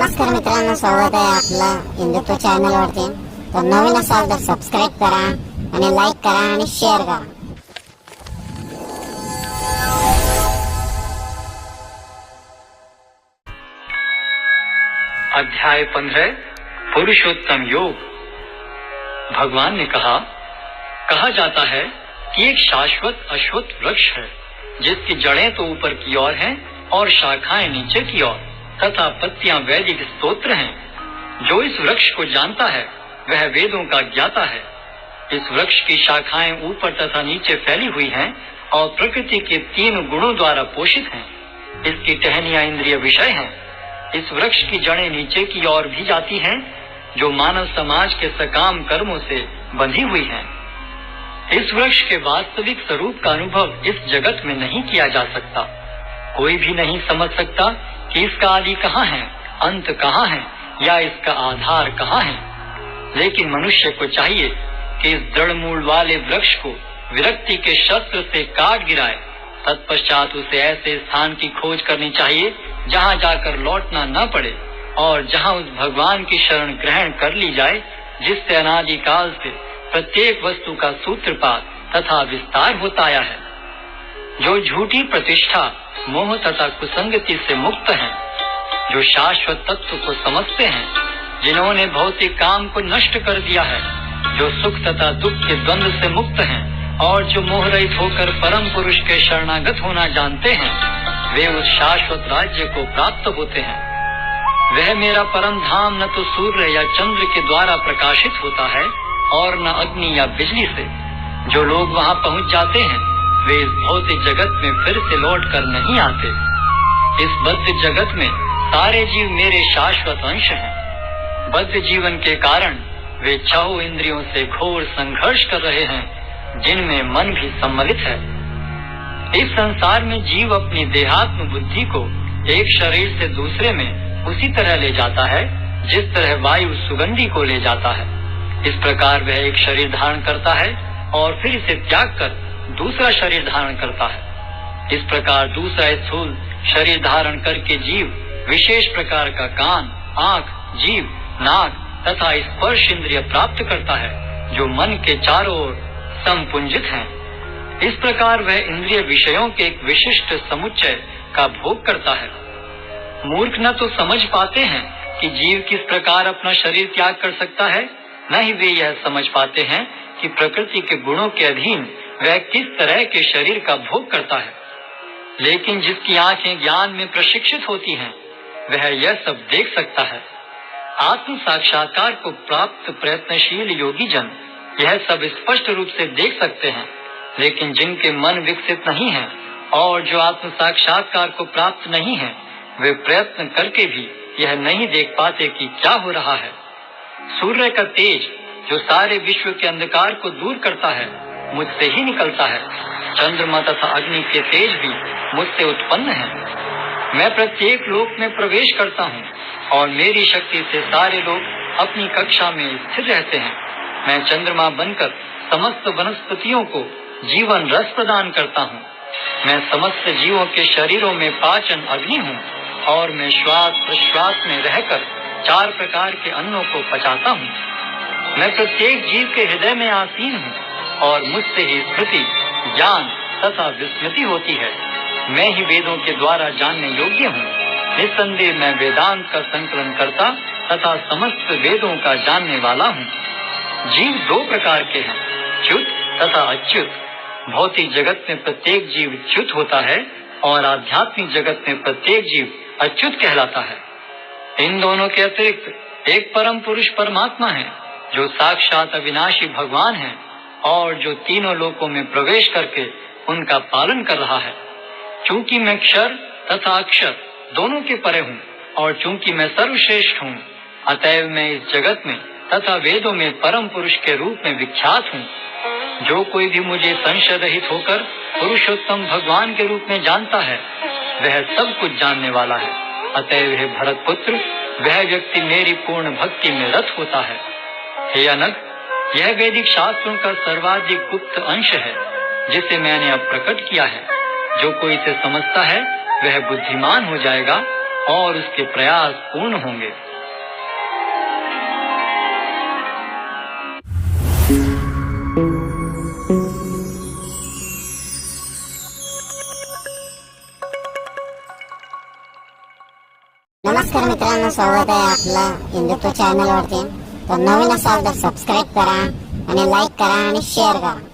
नमस्कार मित्रांनो, स्वागत आहे आपलं हिंदुत्व चॅनलवरती. तर नवीन असाल तर सबस्क्राईब करा आणि लाईक करा आणि शेअर करा. अध्याय 15 पुरुषोत्तम योग. भगवान ने कहा जाता है कि एक शाश्वत अश्वत्थ वृक्ष है जिसकी जड़ें तो ऊपर की ओर हैं और शाखाएं नीचे की ओर तथा पत्तियां वैदिक स्तोत्र हैं. जो इस वृक्ष को जानता है वह वेदों का ज्ञाता है. इस वृक्ष की शाखाएं ऊपर तथा नीचे फैली हुई हैं और प्रकृति के 3 गुणों द्वारा पोषित हैं. इसकी टहनियां इंद्रिय विषय हैं. इस वृक्ष की जड़ें नीचे की ओर भी जाती हैं जो मानव समाज के सकाम कर्मों से बंधी हुई हैं. इस वृक्ष के वास्तविक स्वरूप का अनुभव इस जगत में नहीं किया जा सकता. कोई भी नहीं समझ सकता कि इसका आदि कहाँ है, अंत कहाँ है या इसका आधार कहाँ है. लेकिन मनुष्य को चाहिए कि इस दृढ़ मूल वाले वृक्ष को विरक्ति के शस्त्र से काट गिराए. तत्पश्चात उसे ऐसे स्थान की खोज करनी चाहिए जहाँ जाकर लौटना न पड़े और जहाँ उस भगवान की शरण ग्रहण कर ली जाए जिससे अनादिकाल से प्रत्येक वस्तु का सूत्रपात तथा विस्तार होता आया है. जो झूठी प्रतिष्ठा, मोह तथा कुसंगति से मुक्त हैं, जो शाश्वत तत्व को समझते हैं, जिन्होंने भौतिक काम को नष्ट कर दिया है, जो सुख तथा दुख के द्वंद्व से मुक्त हैं और जो मोह रहित होकर परम पुरुष के शरणागत होना जानते हैं, वे उस शाश्वत राज्य को प्राप्त होते हैं. वह मेरा परम धाम न तो सूर्य या चंद्र के द्वारा प्रकाशित होता है और न अग्नि या बिजली से. जो लोग वहाँ पहुँच जाते हैं वे इस भौतिक जगत में फिर से लौट कर नहीं आते. इस बद्ध जगत में सारे जीव मेरे शाश्वत अंश हैं. बद्ध जीवन के कारण वे 6 इंद्रियों से घोर संघर्ष कर रहे हैं जिनमें मन भी सम्मिलित है. इस संसार में जीव अपनी देहात्म बुद्धि को एक शरीर से दूसरे में उसी तरह ले जाता है जिस तरह वायु सुगंधी को ले जाता है. इस प्रकार वह एक शरीर धारण करता है और फिर इसे त्याग कर दूसरा शरीर धारण करता है. इस प्रकार दूसरा स्थूल शरीर धारण करके जीव विशेष प्रकार का कान, आँख, जीभ, नाक तथा स्पर्श इंद्रिय प्राप्त करता है जो मन के चारों ओर संपुंजित हैं. इस प्रकार वह इंद्रिय विषयों के एक विशिष्ट समुच्चय का भोग करता है. मूर्ख न तो समझ पाते हैं कि जीव किस प्रकार अपना शरीर त्याग कर सकता है, न ही वे यह समझ पाते हैं कि प्रकृति के गुणों के अधीन वह किस तरह के शरीर का भोग करता है. लेकिन जिसकी आंखें ज्ञान में प्रशिक्षित होती हैं वह यह सब देख सकता है. आत्म साक्षात्कार को प्राप्त प्रयत्नशील योगी जन यह सब स्पष्ट रूप से देख सकते हैं. लेकिन जिनके मन विकसित नहीं है और जो आत्म साक्षात्कार को प्राप्त नहीं है वे प्रयत्न करके भी यह नहीं देख पाते कि क्या हो रहा है. सूर्य का तेज जो सारे विश्व के अंधकार को दूर करता है मुझसे ही निकलता है. चंद्रमा तथा अग्नि के तेज भी मुझसे उत्पन्न है. मैं प्रत्येक लोक में प्रवेश करता हूँ और मेरी शक्ति से सारे लोग अपनी कक्षा में स्थिर रहते हैं. मैं चंद्रमा बनकर समस्त वनस्पतियों को जीवन रस प्रदान करता हूँ. मैं समस्त जीवों के शरीरों में पाचन अग्नि हूँ और मैं श्वास प्रश्वास में रहकर 4 प्रकार के अन्नों को पचाता हूँ. मैं प्रत्येक जीव के हृदय में आसीन हूँ और मुझसे ही स्मृति, ज्ञान तथा विस्मृति होती है. मैं ही वेदों के द्वारा जानने योग्य हूँ. निस्संदेह मैं वेदांत का संकलन करता तथा समस्त वेदों का जानने वाला हूँ. जीव 2 प्रकार के हैं, च्युत तथा अच्युत. भौतिक जगत में प्रत्येक जीव च्युत होता है और आध्यात्मिक जगत में प्रत्येक जीव अच्युत कहलाता है. इन दोनों के अतिरिक्त एक परम पुरुष परमात्मा है जो साक्षात अविनाशी भगवान है और जो तीनों लोकों में प्रवेश करके उनका पालन कर रहा है. चूंकि मैं क्षर तथा अक्षर दोनों के परे हूँ और चूंकि मैं सर्वश्रेष्ठ हूँ अतएव मैं इस जगत में तथा वेदों में परम पुरुष के रूप में विख्यात हूँ. जो कोई भी मुझे संशय रहित होकर पुरुषोत्तम भगवान के रूप में जानता है वह सब कुछ जानने वाला है. अतएव हे भरत पुत्र, वह व्यक्ति मेरी पूर्ण भक्ति में रत होता है. हे अनग, यह वैदिक शास्त्रों का सर्वाधिक गुप्त अंश है जिसे मैंने अब प्रकट किया है. जो कोई इसे समझता है वह बुद्धिमान हो जाएगा और उसके प्रयास पूर्ण होंगे। नमस्कार मित्रांनो, स्वागत आहे आपलं हिंदुत्व चॅनल वरती. तर नवीन असाल तर सबस्क्राईब करा आणि लाईक करा आणि शेअर करा.